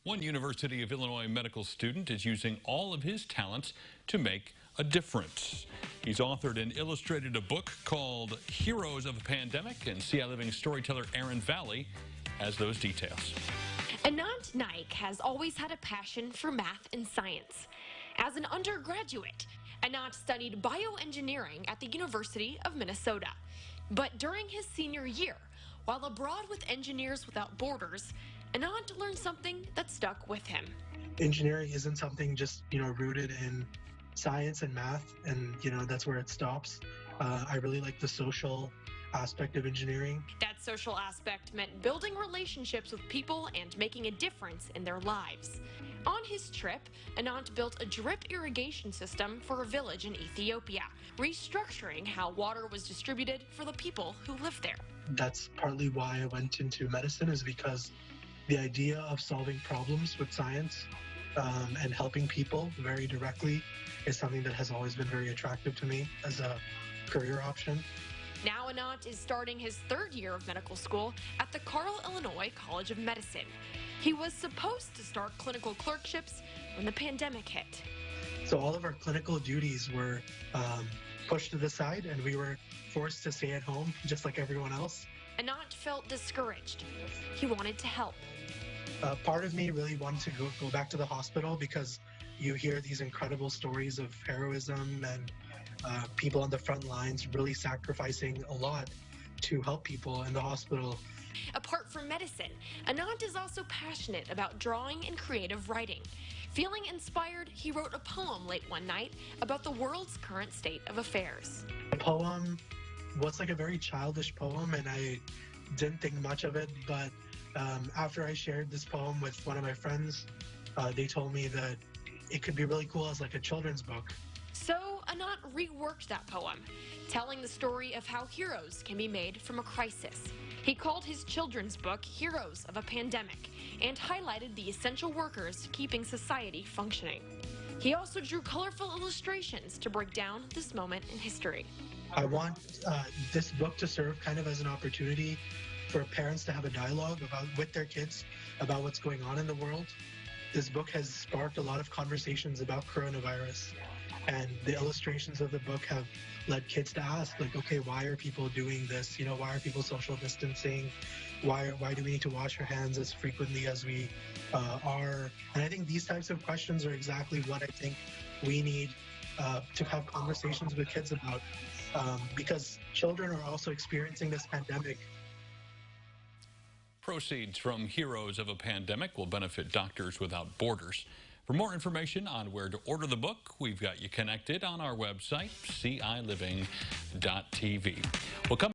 One University of Illinois medical student is using all of his talents to make a difference. He's authored and illustrated a book called Heroes of a Pandemic, and CI Living storyteller Aaron Valley has those details. Anant Naik has always had a passion for math and science. As an undergraduate, Anant studied bioengineering at the University of Minnesota. But during his senior year, while abroad with Engineers Without Borders, Anant learned something that stuck with him. Engineering isn't something just, rooted in science and math, and, that's where it stops. I really like the social aspect of engineering. That social aspect meant building relationships with people and making a difference in their lives. On his trip, Anant built a drip irrigation system for a village in Ethiopia, restructuring how water was distributed for the people who lived there. That's partly why I went into medicine, is because the idea of solving problems with science and helping people very directly is something that has always been very attractive to me as a career option. Now Anant is starting his third year of medical school at the Carle, Illinois College of Medicine. He was supposed to start clinical clerkships when the pandemic hit. So all of our clinical duties were pushed to the side, and we were forced to stay at home just like everyone else. Anant felt discouraged. He wanted to help. Part of me really wanted to go back to the hospital, because you hear these incredible stories of heroism and people on the front lines really sacrificing a lot to help people in the hospital. Apart from medicine, Anant is also passionate about drawing and creative writing. Feeling inspired, he wrote a poem late one night about the world's current state of affairs. The poem was like a very childish poem, and I didn't think much of it, but after I shared this poem with one of my friends, they told me that it could be really cool as like a children's book. So Anant reworked that poem, telling the story of how heroes can be made from a crisis. He called his children's book Heroes of a Pandemic and highlighted the essential workers keeping society functioning. He also drew colorful illustrations to break down this moment in history. I want this book to serve kind of as an opportunity for parents to have a dialogue with their kids about what's going on in the world. This book has sparked a lot of conversations about coronavirus, and the illustrations of the book have led kids to ask, like, okay, why are people doing this? Why are people social distancing? Why do we need to wash our hands as frequently as we are? And I think these types of questions are exactly what I think we need to have conversations with kids about, because children are also experiencing this pandemic. Proceeds from Heroes of a Pandemic will benefit Doctors Without Borders. For more information on where to order the book, we've got you connected on our website, ciliving.tv. We'll come